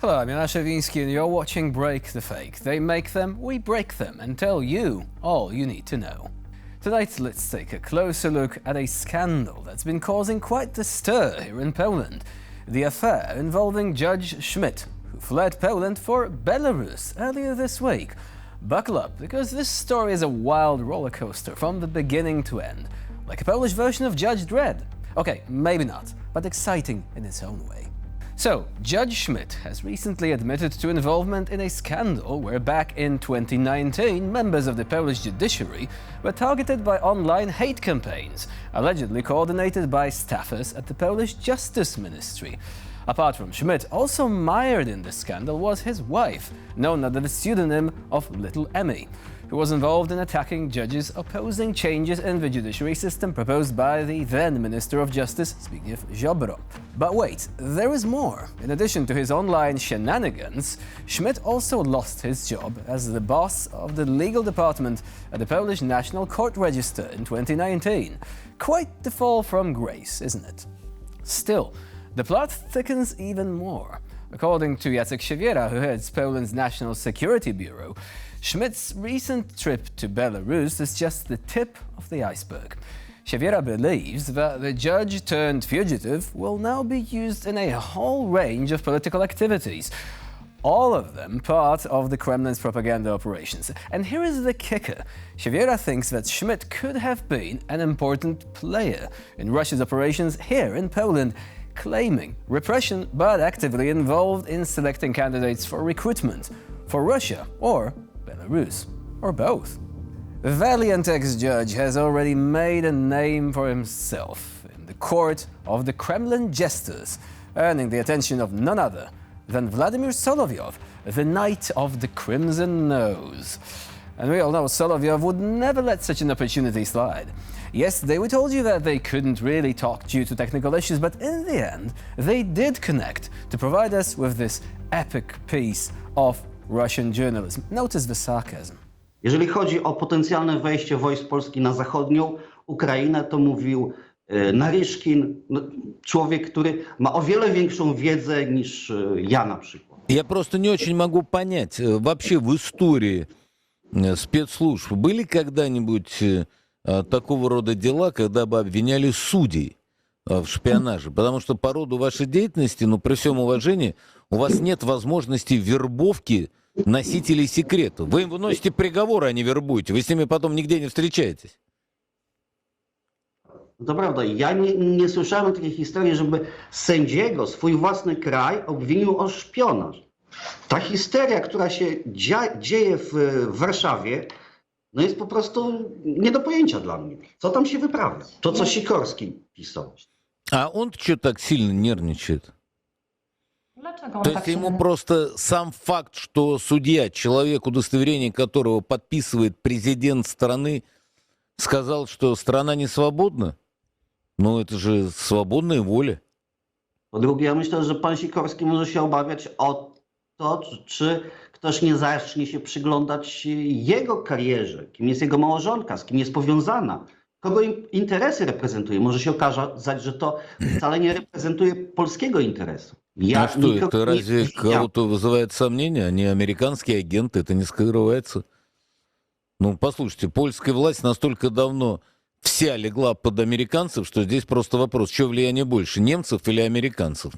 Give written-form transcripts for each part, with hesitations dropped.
Hello, I'm Jan Shavinsky and you're watching Break the Fake. They make them, we break them and tell you all you need to know. Tonight, let's take a closer look at a scandal that's been causing quite the stir here in Poland. The affair involving Judge Schmidt, who fled Poland for Belarus earlier this week. Buckle up, because this story is a wild roller coaster from the beginning to end. Like a Polish version of Judge Dredd. Okay, maybe not, but exciting in its own way. So, Judge Schmidt has recently admitted to involvement in a scandal where back in 2019, members of the Polish judiciary were targeted by online hate campaigns, allegedly coordinated by staffers at the Polish Justice Ministry. Apart from Schmidt, also mired in the scandal was his wife, known under the pseudonym of Little Emmy, who was involved in attacking judges opposing changes in the judiciary system proposed by the then Minister of Justice, Ziobro. But wait, there is more. In addition to his online shenanigans, Schmidt also lost his job as the boss of the legal department at the Polish National Court Register in 2019. Quite the fall from grace, isn't it? Still, the plot thickens even more. According to Jacek Siewiera, who heads Poland's National Security Bureau, Schmidt's recent trip to Belarus is just the tip of the iceberg. Siewiera believes that the judge turned fugitive will now be used in a whole range of political activities, all of them part of the Kremlin's propaganda operations. And here is the kicker. Siewiera thinks that Schmidt could have been an important player in Russia's operations here in Poland, claiming repression but actively involved in selecting candidates for recruitment for Russia or Belarus, or both. The valiant ex-judge has already made a name for himself in the court of the Kremlin jesters, earning the attention of none other than Vladimir Solovyov, the Knight of the Crimson Nose. And we all know Solovyov would never let such an opportunity slide. Yes, they told you that they couldn't really talk due to technical issues, but in the end, they did connect to provide us with this epic piece of Russian journalism. Notice the sarcasm. Jeżeli chodzi o potencjalne wejście wojsk Polski na zachodnią Ukrainę, to mówił Naryszkin, człowiek, który ma o wiele większą wiedzę niż ja na przykład. Я просто не очень могу понять, вообще в истории спецслужб были когда-нибудь такого рода дела, когда бы обвиняли судей в шпионаже? Потому что по роду вашей деятельности, при всем уважении, у вас нет возможности вербовки носителей секретов. Вы им выносите приговоры, а не вербуете. Вы с ними потом нигде не встречаетесь. To prawda, ja nie słyszałem takiej historii, żeby sędziego swój własny kraj obwinił o szpionaż. Ta histeria, która się dzieje w Warszawie, jest po prostu nie do pojęcia dla mnie. Co tam się wyprawia? To, co Sikorski pisał. А он что так сильно нервничает? Dlaczego? То есть ему просто сам факт, что судья, человек, удостоверение которого подписывает президент страны, сказал, что страна не свободна? Это же свободная воля. Po drugie, ja myślę, że pan Sikorski może się obawiać o to, czy ktoś nie zacznie się przyglądać jego karierze, kim jest jego małżonka, z kim jest powiązana, kogo interesy reprezentuje. Może się okazać, że to wcale nie reprezentuje polskiego interesu. А что, это разве кого-то вызывает сомнения? Они американские агенты, это не скрывается. Послушайте, польская власть настолько давно вся легла под американцев, что здесь просто вопрос, чего влияние больше, немцев или американцев?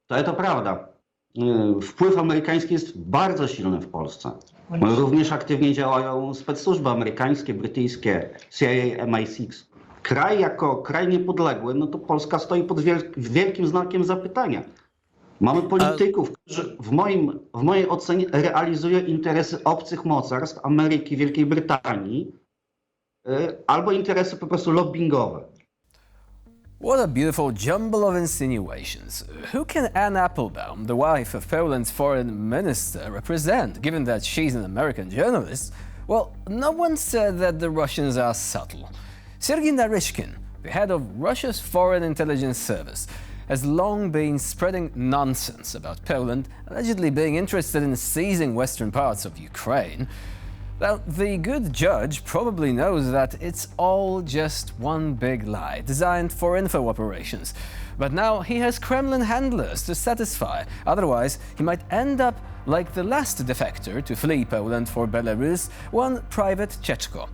To prawda. Wpływ amerykański jest bardzo silny w Polsce. Również aktywnie działają specsłużby amerykańskie, brytyjskie, CIA, MI6. Kraj jako kraj niepodległy, to Polska stoi pod wielkim znakiem zapytania. Mamy polityków, którzy w mojej ocenie realizują interesy obcych mocarstw, Ameryki, Wielkiej Brytanii, albo interesy po prostu lobbingowe. What a beautiful jumble of insinuations. Who can Anne Applebaum, the wife of Poland's foreign minister, represent, given that she's an American journalist? Well, no one said that the Russians are subtle. Sergei Naryshkin, the head of Russia's Foreign Intelligence Service, has long been spreading nonsense about Poland, allegedly being interested in seizing western parts of Ukraine. Now, the good judge probably knows that it's all just one big lie, designed for info operations. But now he has Kremlin handlers to satisfy, otherwise he might end up like the last defector to flee Poland for Belarus, one Private Czeczko,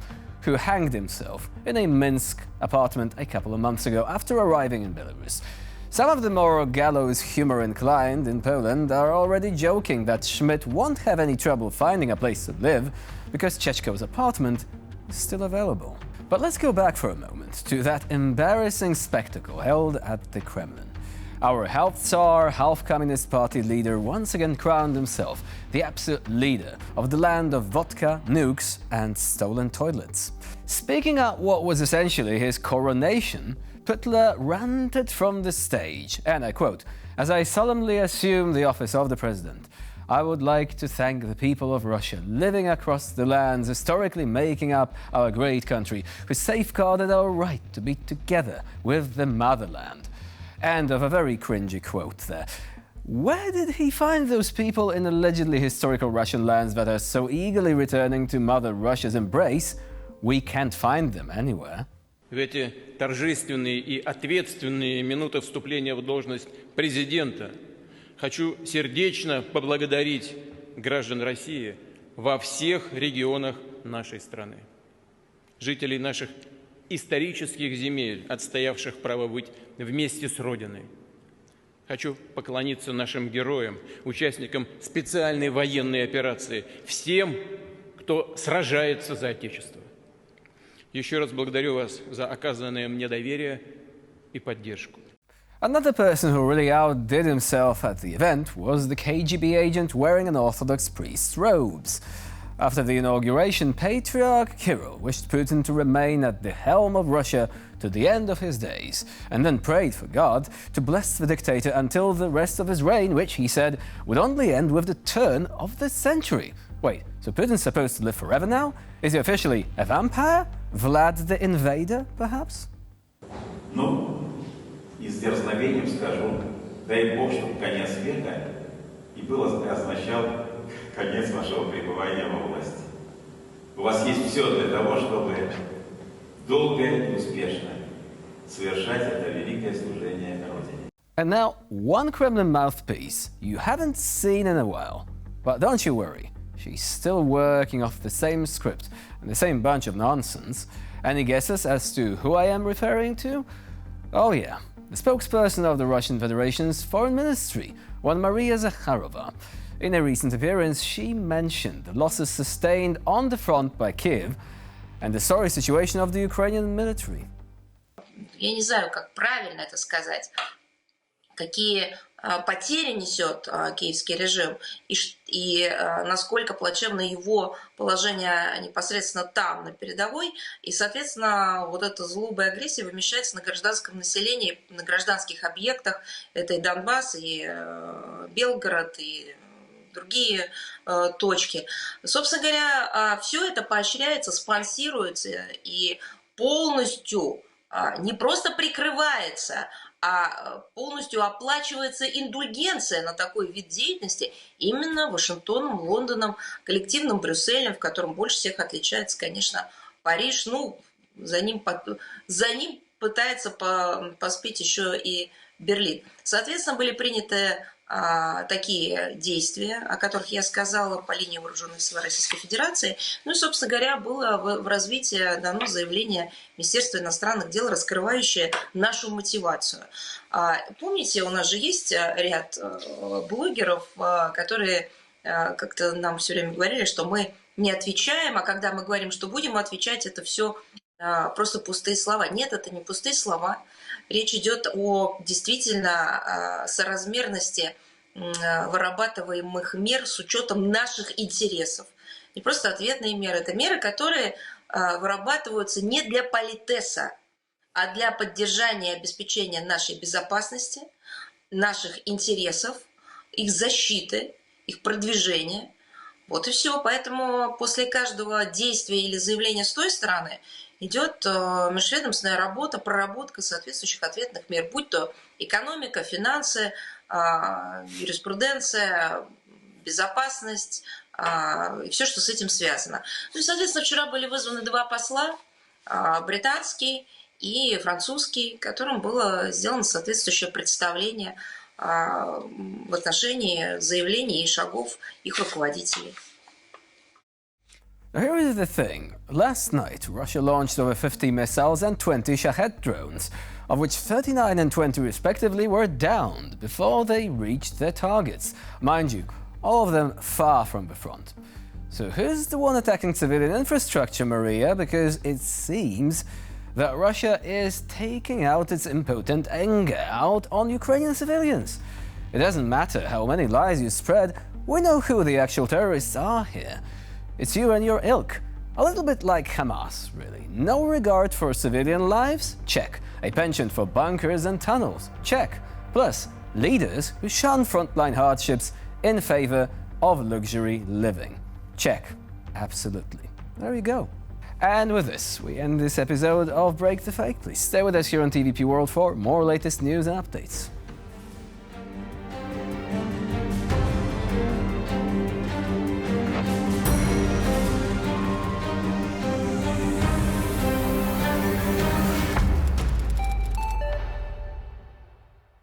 who hanged himself in a Minsk apartment a couple of months ago after arriving in Belarus. Some of the more gallows humor inclined in Poland are already joking that Schmidt won't have any trouble finding a place to live because Czeczko's apartment is still available. But let's go back for a moment to that embarrassing spectacle held at the Kremlin. Our half Tsar, half Communist Party leader once again crowned himself the absolute leader of the land of vodka, nukes and stolen toilets. Speaking at what was essentially his coronation, Putler ranted from the stage, and I quote, "As I solemnly assume the office of the president, I would like to thank the people of Russia living across the lands historically making up our great country, who safeguarded our right to be together with the motherland." End of a very cringy quote there. Where did he find those people in allegedly historical Russian lands that are so eagerly returning to Mother Russia's embrace? We can't find them anywhere. В эти торжественные и ответственные минуты вступления в должность президента хочу сердечно поблагодарить граждан России во всех регионах нашей страны, жителей наших исторических земель, отстоявших право быть вместе с Родиной. Хочу поклониться нашим героям, участникам специальной военной операции, всем, кто сражается за Отечество. Еще раз благодарю вас за оказанное мне доверие и поддержку. Another person who really outdid himself at the event was the KGB agent wearing an Orthodox priest's robes. After the inauguration, Patriarch Kirill wished Putin to remain at the helm of Russia to the end of his days, and then prayed for God to bless the dictator until the rest of his reign, which, he said, would only end with the turn of the century. Wait, so Putin's supposed to live forever now? Is he officially a vampire? Vlad the Invader, perhaps? Ну, и с дерзновением скажу, дай Бог, чтобы конец века и означал конец вашего пребывания во власти. У вас есть все для того, чтобы долго и успешно совершать это великое служение Родине. And now, one Kremlin mouthpiece you haven't seen in a while. But don't you worry, she's still working off the same script and the same bunch of nonsense. Any guesses as to who I am referring to? Oh yeah, the spokesperson of the Russian Federation's Foreign Ministry, one Maria Zakharova. In a recent appearance, she mentioned the losses sustained on the front by Kiev and the sorry situation of the Ukrainian military. Я не знаю, как правильно это сказать, какие потери несет киевский режим и насколько плачевно его положение непосредственно там, на передовой. И, соответственно, вот эта злоба и агрессия вымещается на гражданском населении, на гражданских объектах. Это и Донбасс, и Белгород, и другие точки. Собственно говоря, все это поощряется, спонсируется и полностью не просто прикрывается, а полностью оплачивается индульгенция на такой вид деятельности именно Вашингтоном, Лондоном, коллективным Брюсселем, в котором больше всех отличается, конечно, Париж. Ну, за ним пытается поспеть еще и Берлин. Соответственно, были приняты такие действия, о которых я сказала, по линии вооруженных сил Российской Федерации. Ну и, собственно говоря, было в развитии дано заявление Министерства иностранных дел, раскрывающее нашу мотивацию. Помните, у нас же есть ряд блогеров, которые как-то нам все время говорили, что мы не отвечаем, а когда мы говорим, что будем отвечать, это все просто пустые слова. Нет, это не пустые слова. Речь идет о действительно соразмерности вырабатываемых мер с учетом наших интересов. Не просто ответные меры, это меры, которые вырабатываются не для политеса, а для поддержания и обеспечения нашей безопасности, наших интересов, их защиты, их продвижения. Вот и все. Поэтому после каждого действия или заявления с той стороны идет межведомственная работа, проработка соответствующих ответных мер, будь то экономика, финансы, юриспруденция, безопасность, и все, что с этим связано. Ну и, соответственно, вчера были вызваны 2 посла, британский и французский, которым было сделано соответствующее представление в отношении заявлений и шагов их руководителей. Here is the thing. Last night, Russia launched over 50 missiles and 20 Shahed drones, of which 39 and 20 respectively were downed before they reached their targets. Mind you, all of them far from the front. So who's the one attacking civilian infrastructure, Maria? Because it seems that Russia is taking out its impotent anger out on Ukrainian civilians. It doesn't matter how many lies you spread, we know who the actual terrorists are here. It's you and your ilk. A little bit like Hamas, really. No regard for civilian lives? Check. A penchant for bunkers and tunnels? Check. Plus, leaders who shun frontline hardships in favor of luxury living? Check. Absolutely. There you go. And with this, we end this episode of Break the Fake. Please stay with us here on TVP World for more latest news and updates.